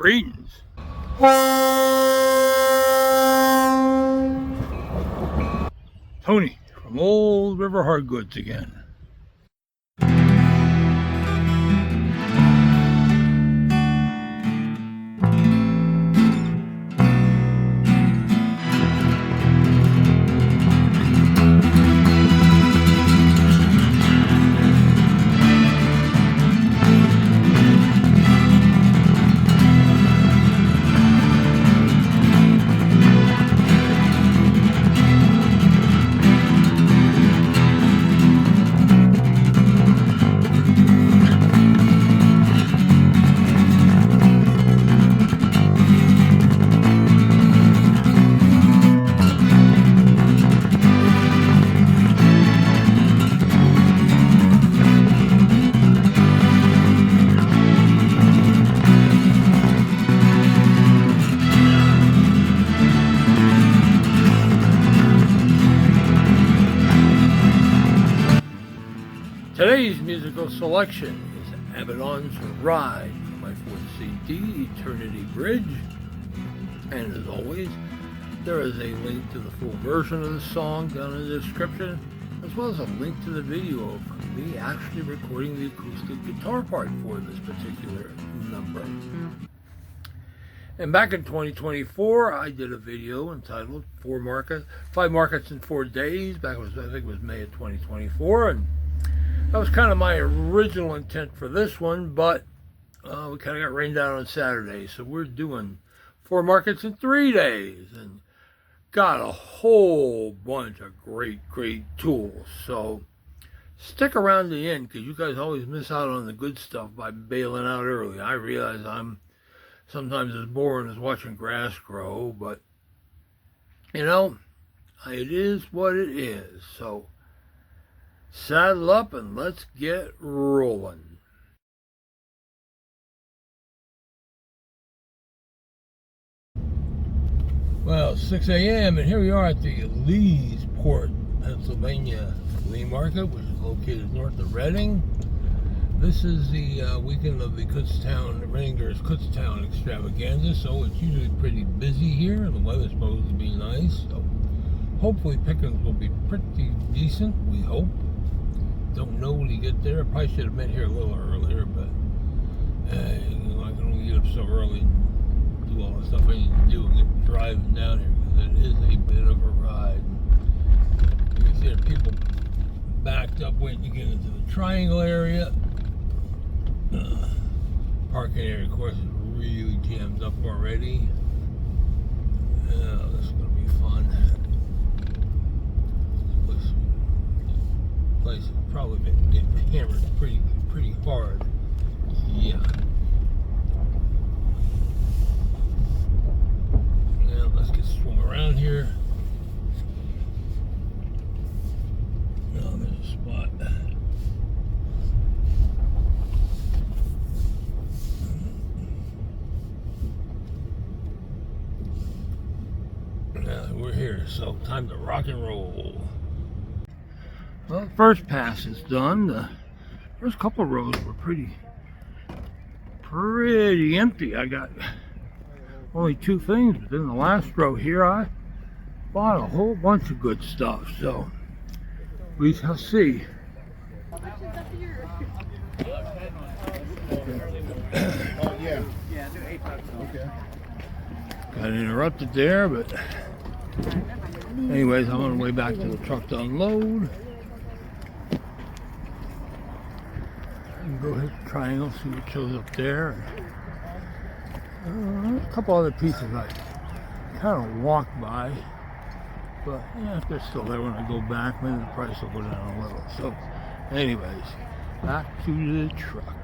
Greetings. Tony from Old River Hardgoods again. Today's musical selection is Abbadons Ride from my fourth CD, Eternity Bridge. And as always, there is a link to the full version of the song down in the description, as well as a link to the video of me actually recording the acoustic guitar part for this particular number. And back in 2024, I did a video entitled 5 Markets in 4 Days. I think it was May of 2024, and that was kind of my original intent for this one, but we kind of got rained out on Saturday, so we're doing 4 markets in 3 days, and got a whole bunch of great tools. So stick around to the end, because you guys always miss out on the good stuff by bailing out early. I realize I'm sometimes as boring as watching grass grow, but you know, it is what it is. So saddle up and let's get rolling. Well, 6 a.m. and here we are at the Leesport, Pennsylvania Flea Market, which is located north of Reading. This is the weekend of the Readinger's Kutztown extravaganza, so it's usually pretty busy here, and the weather's supposed to be nice. So hopefully pickings will be pretty decent, we hope. Don't know when you get there. I probably should have been here a little earlier, but you know, I can only get up so early and do all the stuff I need to do and get driving down here, because it is a bit of a ride. You can see there are people backed up waiting to get into the triangle area. Parking area, of course, is really jammed up already. This is going to be fun. Place has probably been getting hammered pretty hard. Yeah. Now let's get swung around here. Oh, there's a spot. Now we're here, so time to rock and roll. Well, the first pass is done. The first couple of rows were pretty empty. I got only 2 things, but then the last row here I bought a whole bunch of good stuff, so we shall see. Got interrupted there, but anyways, I'm on the way back to the truck to unload. Go hit the triangle, see what shows up there. A couple other pieces I kind of walked by, but yeah, if they're still there when I go back, maybe the price will go down a little. So anyways, back to the truck.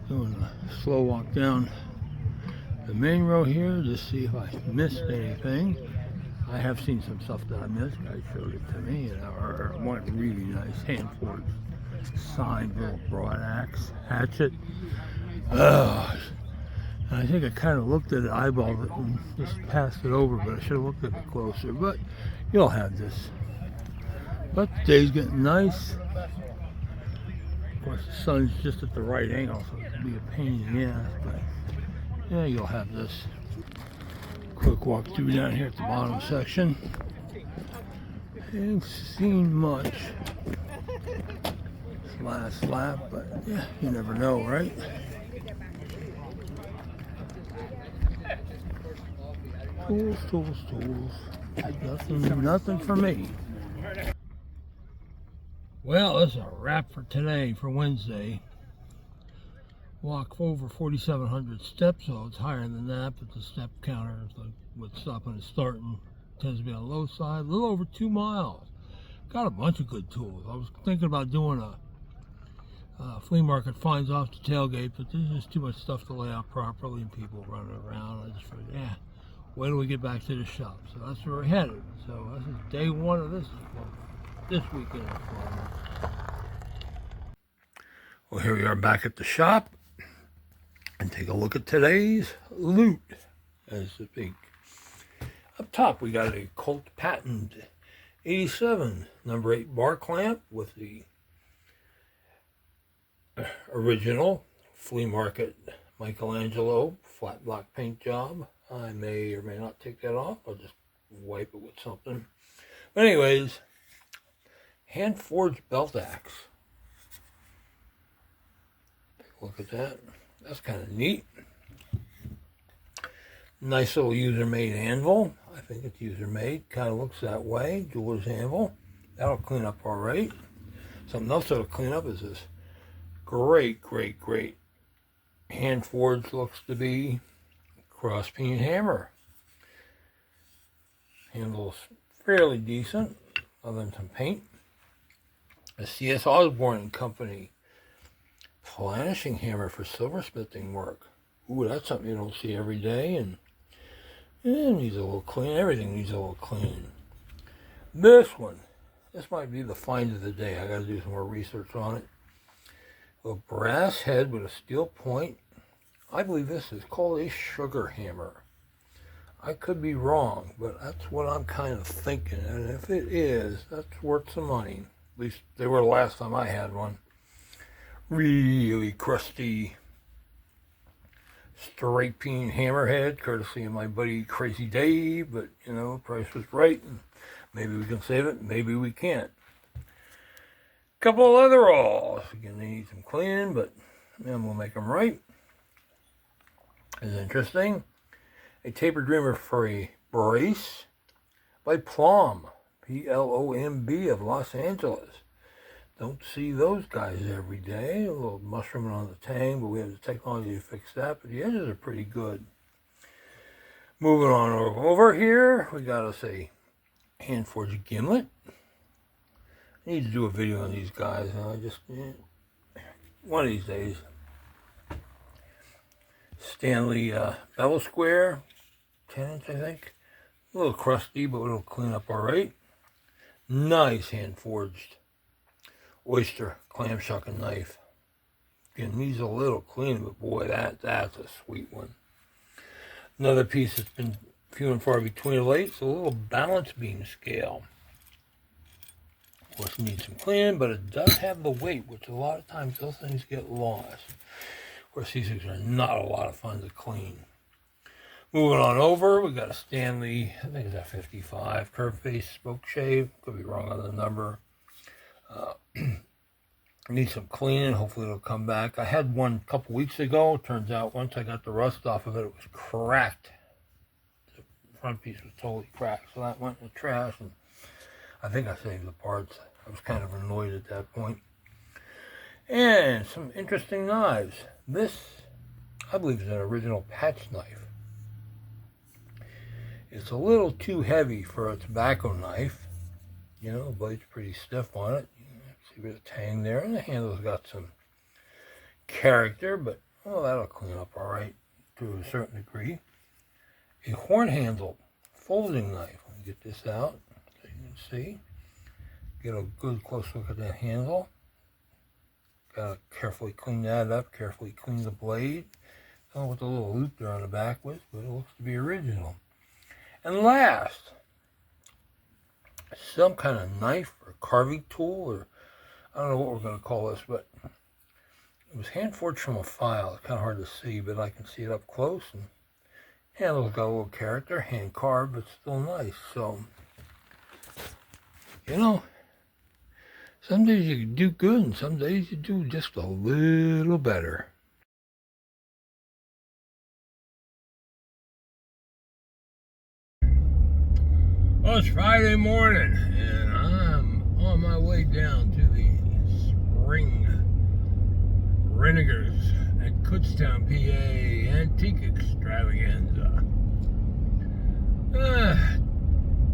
Doing a slow walk down the main row here to see if I missed anything. I have seen some stuff that I missed. Guys showed it to me, and one really nice hand-forged signed little broad axe hatchet. I think I kind of looked at it, eyeballed it, and just passed it over, but I should have looked at it closer. But you'll have this. But the day's getting nice. course, the sun's just at the right angle, so it can be a pain in the ass, but yeah, you'll have this. Quick walk through down here at the bottom section. Ain't seen much. Last lap, but yeah, you never know, right? Tools, tools, tools. Nothing for me. Well, that's a wrap for today, for Wednesday. Walk over 4,700 steps, so it's higher than that, but the step counter, like with stopping and starting, tends to be on the low side. A little over 2 miles. Got a bunch of good tools. I was thinking about doing a flea market finds off the tailgate, but there's just too much stuff to lay out properly and people running around. I just figured, yeah, wait till we get back to the shop. So that's where we're headed. So this is day one of this weekend. Well, here we are back at the shop, and take a look at today's loot. As the big up top, we got a Colt Patent 87 number 8 bar clamp with the original Flea Market Michelangelo flat block paint job. I may or may not take that off. I'll just wipe it with something. But anyways, hand forged belt axe. Take a look at that. That's kind of neat. Nice little user-made anvil. I think it's user-made. Kind of looks that way. Jeweler's anvil. That'll clean up all right. Something else that'll clean up is this great hand forged, looks to be, cross peen hammer. Handle's fairly decent, other than some paint. A C.S. Osborne and Company planishing hammer for silversmithing work. Ooh, that's something you don't see every day, and it needs a little clean. Everything needs a little clean. This might be the find of the day. I got to do some more research on it. A brass head with a steel point. I believe this is called a sugar hammer. I could be wrong, but that's what I'm kind of thinking. And if it is, that's worth some money. At least they were the last time I had one. Really crusty straight peen hammerhead, courtesy of my buddy Crazy Dave. But, you know, price was right. And maybe we can save it. Maybe we can't. Couple of leather rolls. Again, they need some cleaning, but then we'll make them right. It's interesting. A taper dreamer for a brace by Plomb, P-L-O-M-B of Los Angeles. Don't see those guys every day. A little mushrooming on the tang, but we have the technology to fix that. But the edges are pretty good. Moving on over here, we got us a hand forged gimlet. I need to do a video on these guys. One of these days. Stanley bevel square, 10-inch, I think. A little crusty, but it'll clean up all right. Nice hand forged oyster clam shucking knife. Again, needs a little cleaning, but boy, that's a sweet one. Another piece that's been few and far between of late. It's a little balance beam scale. Of course, it needs some cleaning, but it does have the weight, which a lot of times those things get lost. Of course, these things are not a lot of fun to clean. Moving on over, we got a Stanley, I think it's a 55, curved face spoke shave. Could be wrong on the number. Needs some cleaning. Hopefully it'll come back. I had one a couple weeks ago. Turns out once I got the rust off of it, it was cracked. The front piece was totally cracked. So that went in the trash, and I think I saved the parts. I was kind of annoyed at that point. And some interesting knives. This, I believe, is an original patch knife. It's a little too heavy for a tobacco knife. You know, the blade's pretty stiff on it. See a bit of tang there, and the handle's got some character, but well, that'll clean up all right to a certain degree. A horn-handled folding knife. Let me get this out so you can see. Get a good close look at that handle. Gotta carefully clean that up, carefully clean the blade. I don't know what the little loop there on the back was, but it looks to be original. And last, some kind of knife or carving tool, or I don't know what we're going to call this, but It was hand forged from a file. It's kind of hard to see, but I can see it up close. And handle's got a little character, hand carved, but still nice. So, you know, some days you do good, and some days you do just a little better. Well, it's Friday morning, and I'm on my way down to the Spring Renegers at Kutztown, PA, Antique Extravaganza.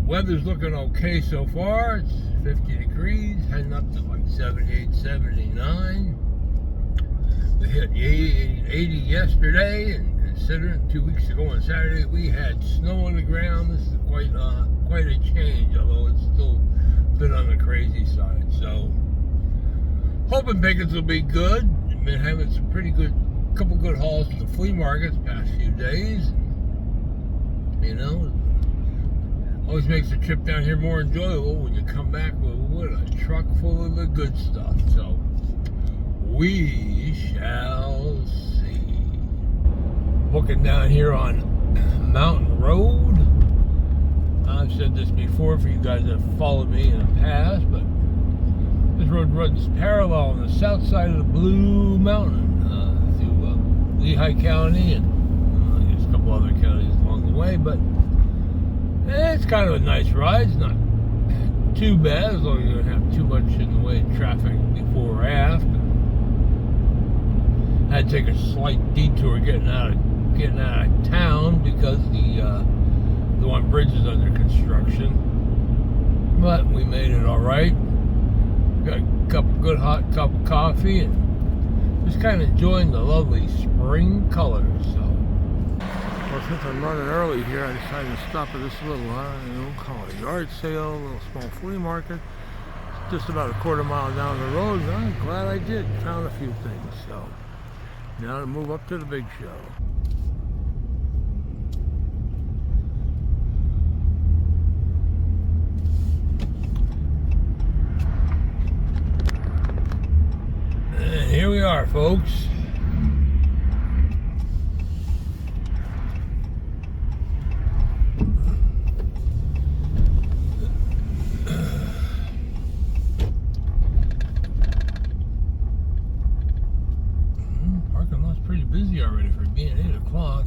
Weather's looking okay so far. It's 50 degrees, heading up to like 78, 79. We hit 80 yesterday, and considering 2 weeks ago on Saturday we had snow on the ground. This is quite a change, although it's still a bit on the crazy side. So, hoping pickings will be good. Been having some couple good hauls at the flea markets the past few days. You know, always makes the trip down here more enjoyable when you come back with a truck full of the good stuff. So, we shall see. Looking down here on Mountain Road. I've said this before for you guys that have followed me in the past, but this road runs parallel on the south side of the Blue Mountain through Lehigh County and I guess a couple other counties along the way, but it's kind of a nice ride. It's not too bad as long as you don't have too much in the way of traffic before or after. I had to take a slight detour getting out of town because the one bridge is under construction, but we made it all right. Got a good hot cup of coffee and just kind of enjoying the lovely spring colors. So, well, since I'm running early here, I decided to stop at this little, call it a yard sale, a little small flea market. It's just about a quarter mile down the road, and I'm glad I did. Found a few things. So now to move up to the big show. Here we are, folks. Parking lot's pretty busy already for being 8 o'clock.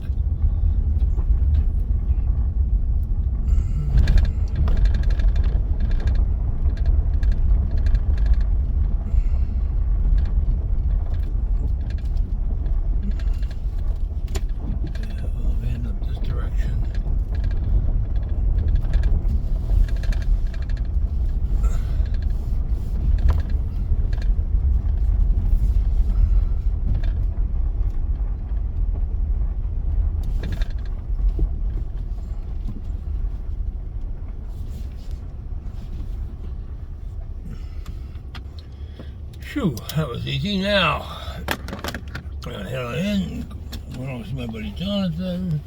Phew, that was easy. Now, I'm gonna head on in, run over to my buddy Jonathan,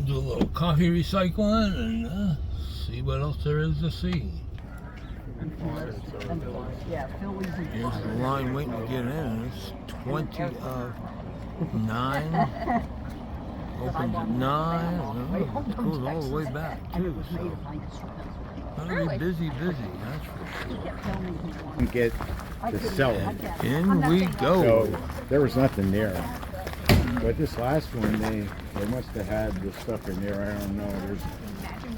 do a little coffee recycling, and see what else there is to see. Here's the line waiting to get in. It's 20 of 9. Opens at 9. It goes all the way back, too. So, gonna be busy, that's for sure. Get to sell it. In we go. So there was nothing there. But this last one, they must have had the stuff in there. I don't know.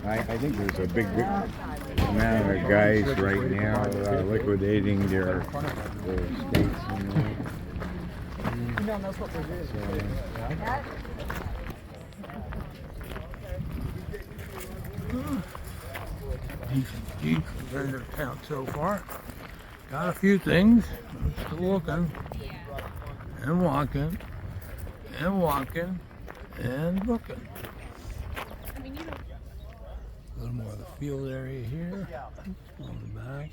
I think there's a big amount of guys right now liquidating their estates. You know, that's what we're doing. Decent vendor count so far. Got a few things. I'm still looking and walking and walking and looking. A little more of the field area here. On the back.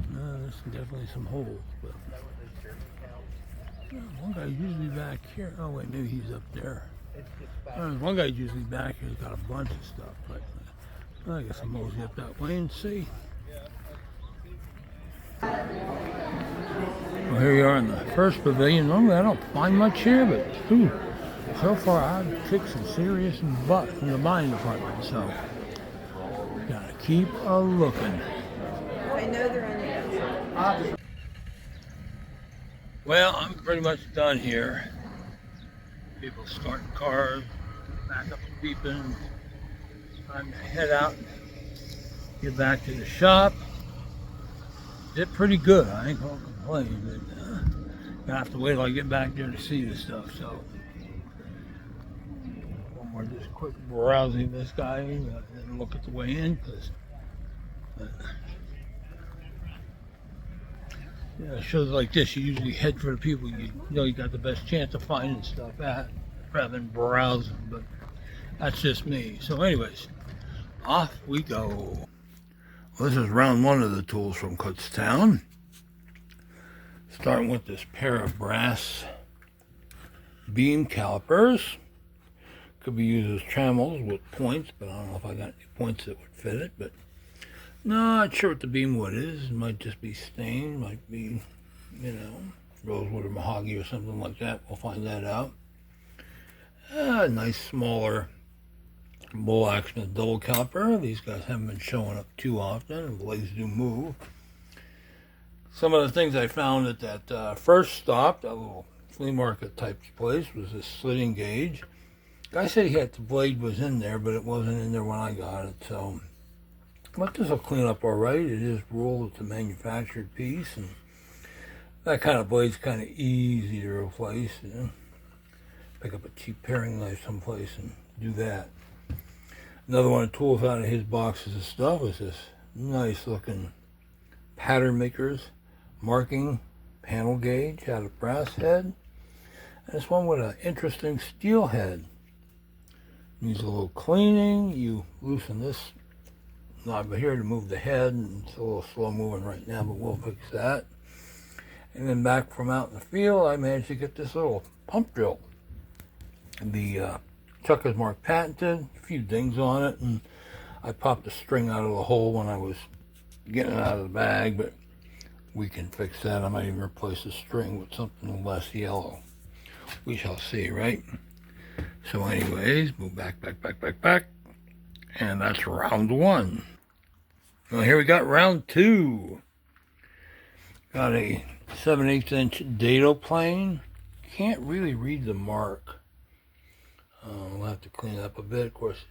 There's definitely some holes, but one guy's usually back here. Oh wait, maybe he's up there. One guy's usually back here. He's got a bunch of stuff, but I guess I'll mosey up that way and see. first pavilion. Normally I don't find much here, but ooh, so far I've kicked some serious butt in the buying department, so gotta keep a looking. I know they're on the Well, I'm pretty much done here. People starting cars, back up beeping. Time to head out and get back to the shop. Did pretty good. I ain't gonna complain, but gonna have to wait till I get back there to see this stuff. So, one more just quick browsing this guy and look at the way in, because shows like this, you usually head for the people you know you got the best chance of finding stuff at, rather than browsing. But that's just me. So, anyways, off we go. Well, this is round one of the tools from Kutztown. Starting with this pair of brass beam calipers. Could be used as trammels with points, but I don't know if I got any points that would fit it. But no, not sure what the beam wood is. It might just be stained, might be, you know, rosewood or mahogany or something like that. We'll find that out. A nice smaller bull action double caliper. These guys haven't been showing up too often. The blades do move. Some of the things I found at that first stop, that little flea market type place, was this slitting gauge. Guy said he had the blade was in there, but it wasn't in there when I got it. So, but this will clean up all right. It is ruled. It's a manufactured piece, and that kind of blade's kind of easy to replace. You know? Pick up a cheap paring knife someplace and do that. Another one of the tools out of his boxes of stuff is this nice looking patternmaker's marking panel gauge out of brass head. And this one with an interesting steel head. Needs a little cleaning. You loosen this knob here to move the head, and it's a little slow moving right now, but we'll fix that. And then back from out in the field, I managed to get this little pump drill. The chuck is marked patented, a few dings on it, and I popped the string out of the hole when I was getting it out of the bag, but we can fix that. I might even replace the string with something less yellow. We shall see, right? So anyways, move back, and that's round one. Well, here we got round two. Got a 7/8 inch dado plane. Can't really read the mark. We'll have to clean it up a bit. Of course,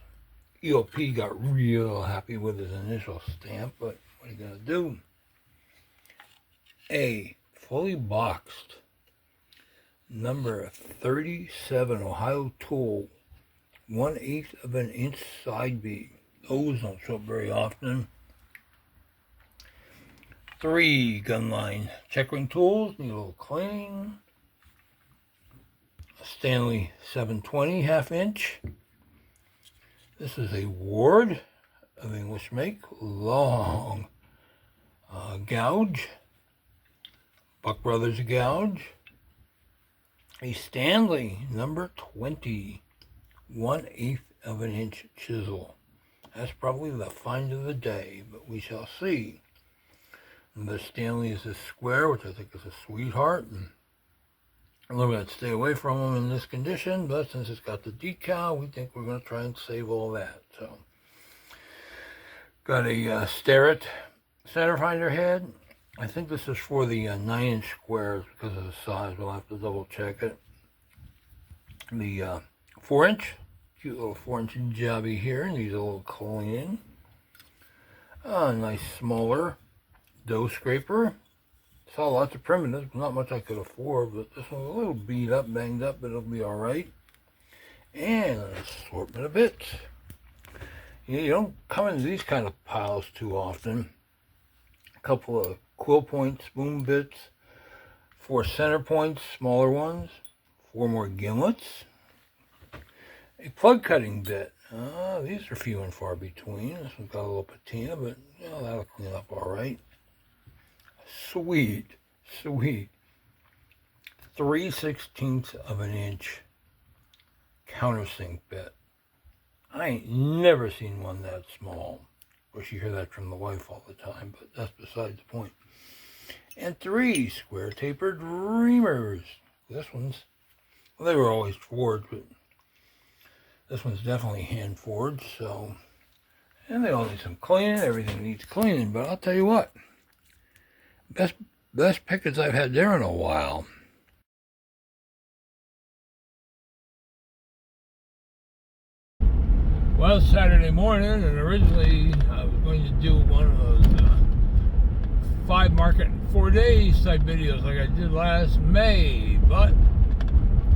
EOP got real happy with his initial stamp, but what are you going to do? A fully boxed number 37 Ohio tool, 1/8 of an inch side beam. Those don't show up very often. 3 gunline checkering tools, need a little cleaning. A Stanley 720 1/2 inch. This is a Ward of English make, long gouge, Buck Brothers gouge. A Stanley number 20, 1/8 of an inch chisel. That's probably the find of the day, but we shall see. And the Stanley is a square, which I think is a sweetheart. And I'm going to stay away from them in this condition, but since it's got the decal, we think we're going to try and save all that. So, got a Starrett center finder head. I think this is for the 9-inch squares because of the size. We'll have to double check it. The 4-inch, cute little 4-inch jobby here. Needs a little cleaning. A nice smaller dough scraper. Saw lots of primitives, not much I could afford, but this one's a little beat up, banged up, but it'll be all right. And an assortment of bits. You don't come into these kind of piles too often. A couple of quill point spoon bits, 4 center points, smaller ones, 4 more gimlets, a plug cutting bit. These are few and far between. This one's got a little patina, but you know, that'll clean up all right. Sweet. 3/16 of an inch countersink bit. I ain't never seen one that small. Of course, you hear that from the wife all the time, but that's beside the point. And And 3 square tapered reamers. This one's, well, they were always forged, but this one's definitely hand forged, so. And they all need some cleaning. Everything needs cleaning, but I'll tell you what, best pickets I've had there in a while. Well, it's Saturday morning, and originally I was going to do one of those 5 market in 4 days type videos like I did last May, but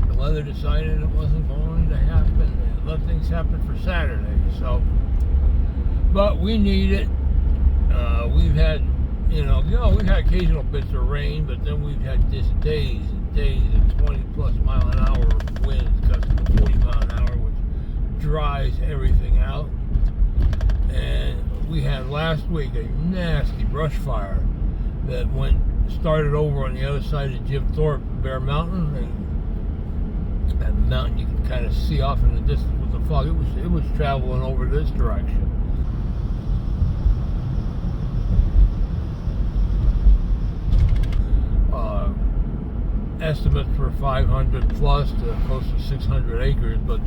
the weather decided it wasn't going to happen. It let things happen for Saturday, so. But we need it. We've had, we've had occasional bits of rain, but then we've had just days and days of 20 plus mile an hour winds, gusting to 40 mile an hour, which dries everything out. And we had last week a nasty brush fire that started over on the other side of Jim Thorpe, Bear Mountain, and that mountain you can kind of see off in the distance with the fog. It was traveling over this direction. Estimates for 500 plus to close to 600 acres, but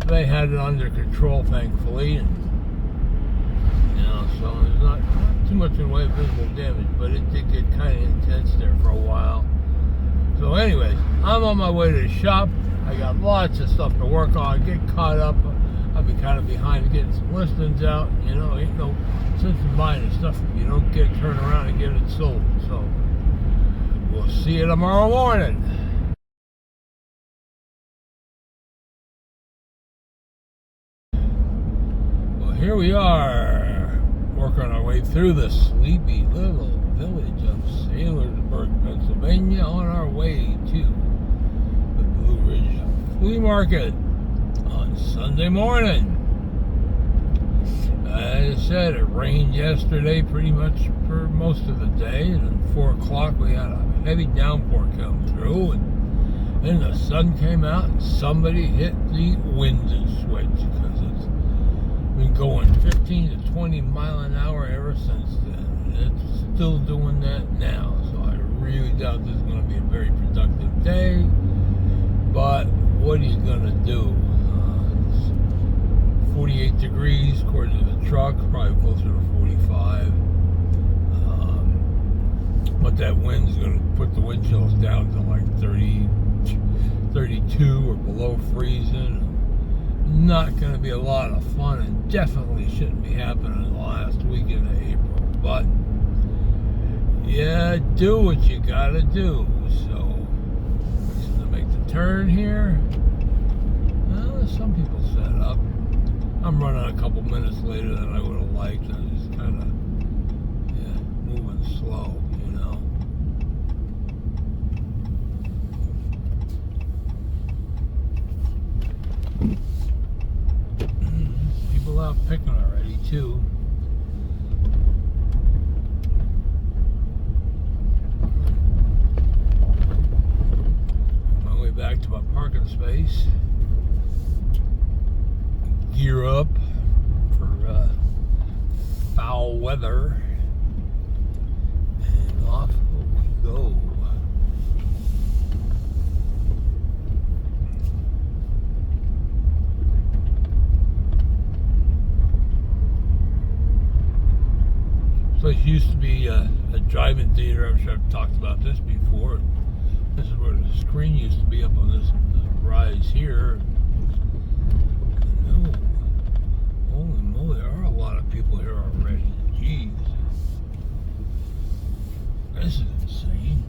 they had it under control, thankfully, and so there's not too much in the way of visible damage, but it did get kind of intense there for a while. So anyways, I'm on my way to the shop. I got lots of stuff to work on, get caught up. I'll be kind of behind getting some listings out. Ain't no sense in buying the stuff if you don't get it turned around and get it sold. So we'll see you tomorrow morning. Well, here we are, working our way through the sleepy little village of Saylorsburg, Pennsylvania, on our way to the Blue Ridge Flea Market on Sunday morning. As I said, it rained yesterday pretty much for most of the day, and at 4 o'clock we had a heavy downpour come through, and then the sun came out and somebody hit the wind switch, because it's been going 15 to 20 mile an hour ever since then. It's still doing that now, so I really doubt this is going to be a very productive day, but what are you going to do? 48 degrees according to the truck, probably closer to 45. But that wind's going to put the wind chills down to like 30, 32 or below freezing. Not going to be a lot of fun, and definitely shouldn't be happening in the last weekend of April. But yeah, do what you got to do. So just to make the turn here. Well, some people set up. I'm running a couple minutes later than I would have liked. I'm just kind of, moving slow, People out picking already, too. On my way back to my parking space. Gear up for foul weather, and off we go. So it used to be a drive-in theater. I'm sure I've talked about this before. This is where the screen used to be, up on this rise here. Holy moly, there are a lot of people here already. Jeez. This is insane.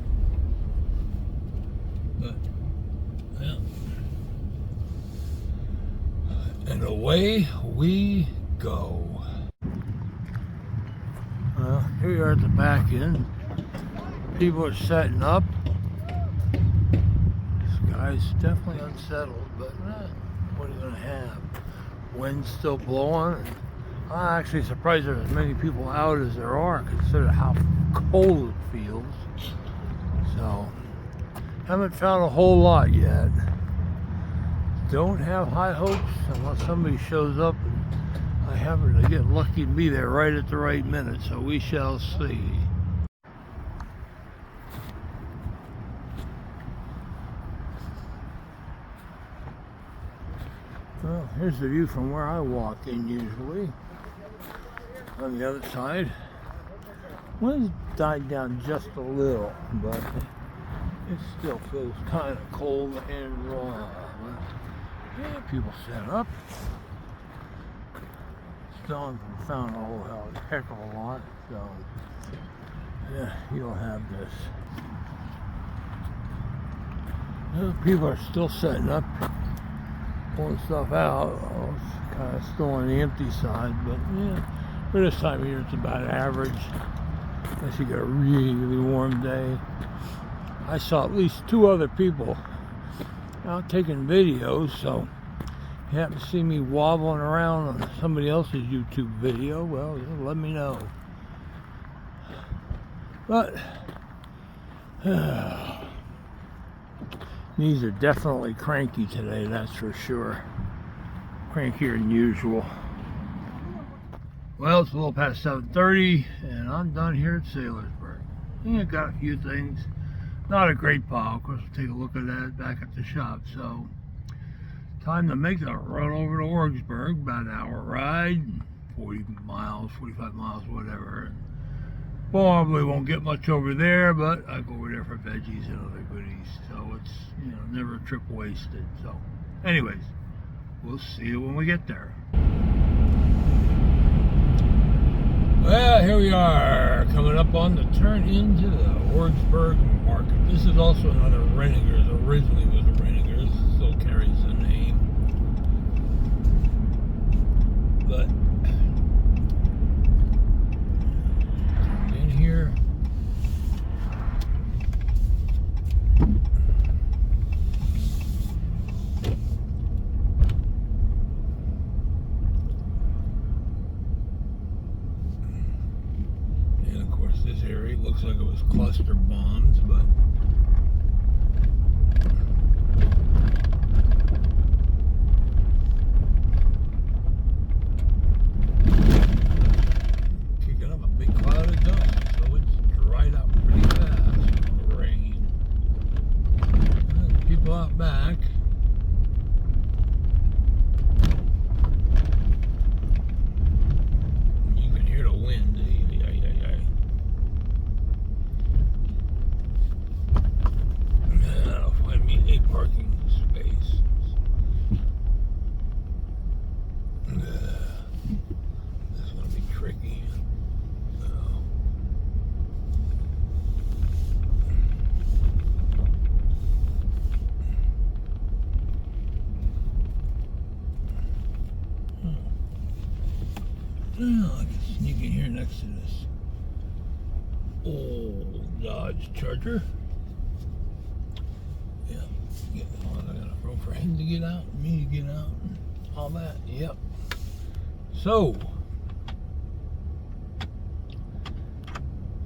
But, yeah. And away we go. Well, here we are at the back end. People are setting up. This guy's definitely unsettled, but what are you going to have? Wind's still blowing. And I'm actually surprised there's as many people out as there are, considering how cold it feels. So, haven't found a whole lot yet. Don't have high hopes unless somebody shows up. I happen to get lucky to be there right at the right minute, so we shall see. Here's the view from where I walk in usually. On the other side. Wind's died down just a little, but it still feels kind of cold and raw. Yeah, people set up. Still haven't found a whole heck of a lot, so yeah, you'll have this. Yeah, people are still setting up, pulling stuff out. Oh, it's kind of still on the empty side, but yeah, for this time of year it's about average. Unless you get a really, really warm day. I saw at least 2 other people out taking videos, so if you happen to see me wobbling around on somebody else's YouTube video, well, let me know. But knees are definitely cranky today, that's for sure. Crankier than usual. Well, it's a little past 7:30, and I'm done here at Sailorsburg. Yeah, got a few things. Not a great pile. Of course, we'll take a look at that back at the shop. So, time to make the run over to Orgsburg. About an hour ride, 40 miles, 45 miles, whatever. And probably won't get much over there, but I go over there for veggies and other goodies. So it's, you know, never a trip wasted. So, anyways, we'll see you when we get there. Well, here we are, coming up on the turn into the Orgsburg Market. This is also another Renninger's. Originally was a Renninger's, still carries the name. But in here, this area looks like it was cluster bombs, but kicking up a big cloud of dust, so it's dried up pretty fast from the rain. And people out back. You can hear the wind. Parking space. This is going to be tricky. Oh, I can sneak in here next to this old Dodge Charger. Yeah. I got enough room for him to get out, me to get out, and all that. Yep. So,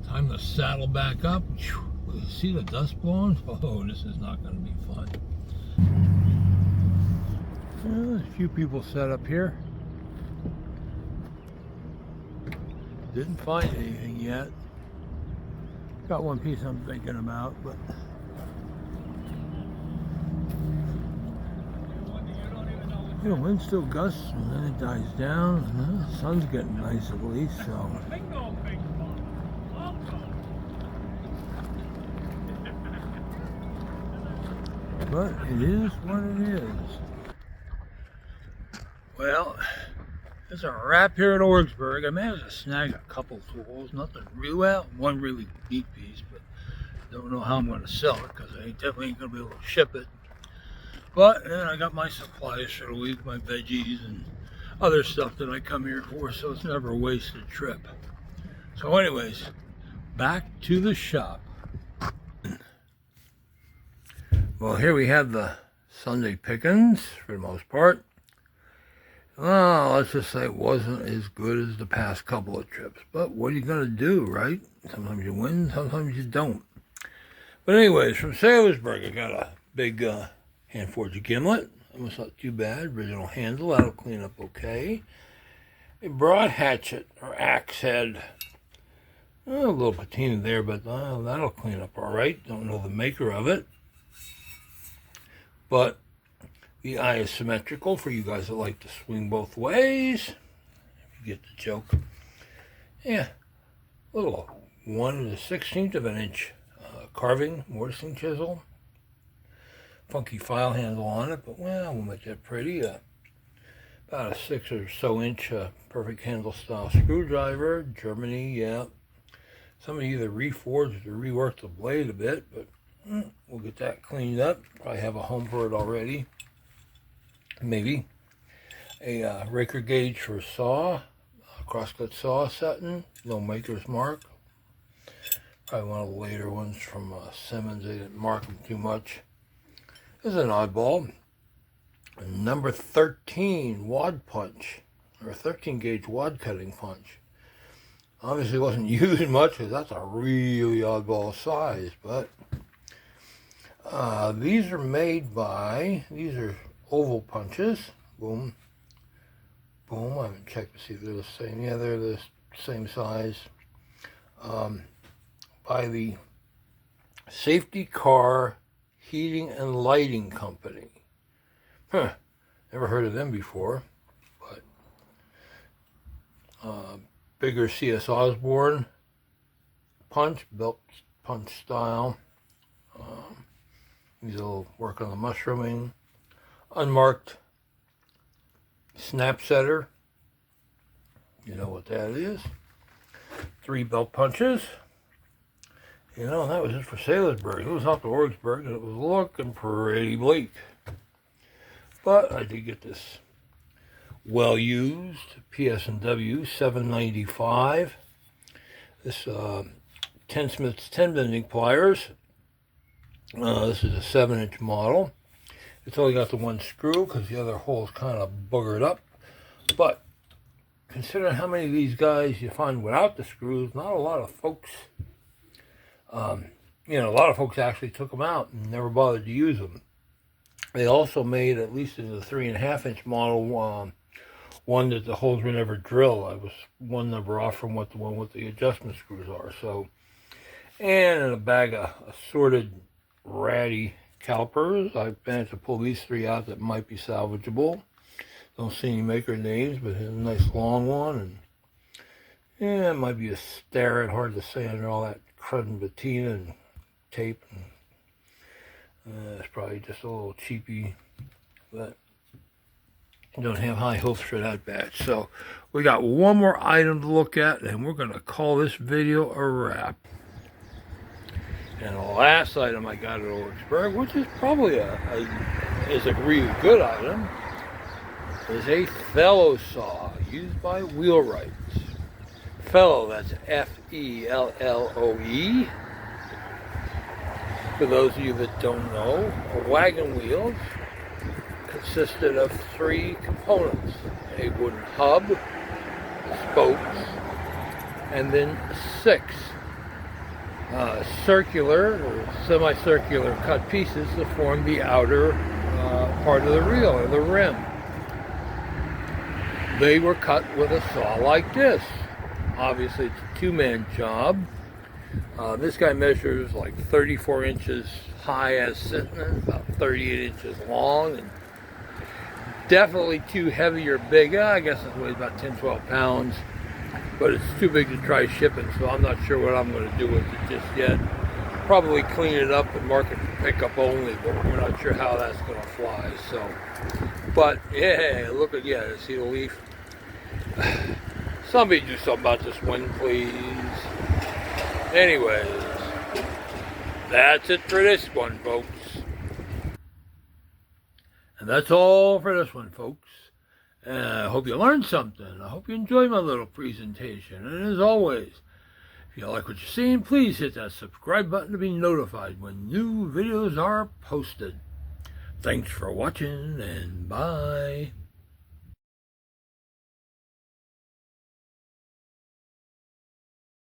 time to saddle back up. See the dust blowing? Oh, this is not going to be fun. There's a few people set up here. Didn't find anything yet. Got one piece I'm thinking about, but the wind still gusts and then it dies down, and the sun's getting nice at least, so. But it is what it is. Well, there's a wrap here at Orgsburg. I managed to snag a couple tools, nothing really, well, one really neat piece, but don't know how I'm going to sell it because I definitely ain't going to be able to ship it. But then I got my supplies for the week, my veggies and other stuff that I come here for, so it's never a wasted trip. So anyways, back to the shop. Well, here we have the Sunday pickings for the most part. Well, let's just say it wasn't as good as the past couple of trips. But what are you going to do, right? Sometimes you win, sometimes you don't. But anyways, from Sailorsburg, I got a big hand-forged gimlet. Almost not too bad. Original handle. That'll clean up okay. A broad hatchet or axe head. A little patina there, but that'll clean up all right. Don't know the maker of it. But The eye is symmetrical for you guys that like to swing both ways. If you get the joke. Yeah, little 1/16 of an inch carving, mortising chisel. Funky file handle on it, but well, we'll make that pretty. About a 6 or so inch perfect handle style screwdriver. Germany, yeah. Somebody either reforged or reworked the blade a bit, but we'll get that cleaned up. Probably have a home for it already. Maybe. A raker gauge for saw. Crosscut saw setting. No maker's mark. Probably one of the later ones from Simmons. They didn't mark them too much. This is an oddball. A number 13 wad punch. Or a 13 gauge wad cutting punch. Obviously wasn't used much because that's a really oddball size. But these are made by, these are oval punches. Boom. Boom. I haven't checked to see if they're the same. Yeah, they're the same size. By the Safety Car Heating and Lighting Company. Huh. Never heard of them before. But bigger C.S. Osborne punch, belt punch style. These will work on the mushrooming. Unmarked snap setter. You know what that is. 3 belt punches. You know, that was it for Sailorsburg. It was off to Orgsburg, and it was looking pretty bleak. But I did get this well-used PS&W 795. This 10 Smith's 10 bending pliers. This is a 7-inch model. It's only got the one screw because the other hole's kind of boogered up. But considering how many of these guys you find without the screws, not a lot of folks, you know, a lot of folks actually took them out and never bothered to use them. They also made, at least in the 3.5-inch model, one that the holes were never drilled. I was one number off from what the one with the adjustment screws are. So, and in a bag of assorted ratty calipers, I managed to pull these 3 out that might be salvageable. Don't see any maker names, but it's a nice long one, and yeah, it might be a Starrett, hard to say under all that crud and patina and tape. And, it's probably just a little cheapy, but I don't have high hopes for that batch. So we got one more item to look at, and we're going to call this video a wrap. And the last item I got at Orgsburg, which is probably a really good item, is a fellow saw used by wheelwrights. Fellow, that's F-E-L-L-O-E. For those of you that don't know, a wagon wheel consisted of 3 components. A wooden hub, spokes, and then 6 circular or semicircular cut pieces to form the outer part of the reel or the rim. They were cut with a saw like this. Obviously, it's a 2-man job. This guy measures like 34 inches high as sitting, about 38 inches long, and definitely too heavy or big. I guess it weighs about 10-12 pounds, but it's too big to try shipping, so I'm not sure what I'm going to do with it just yet. Probably clean it up and mark it for pickup only, but we're not sure how that's going to fly. So, but yeah, look at, yeah, see the leaf. Somebody do something about this wind, please. Anyways, that's it for this one, folks. And that's all for this one, folks. I hope you learned something. I hope you enjoyed my little presentation. And as always, if you like what you're seeing, please hit that subscribe button to be notified when new videos are posted. Thanks for watching, and bye.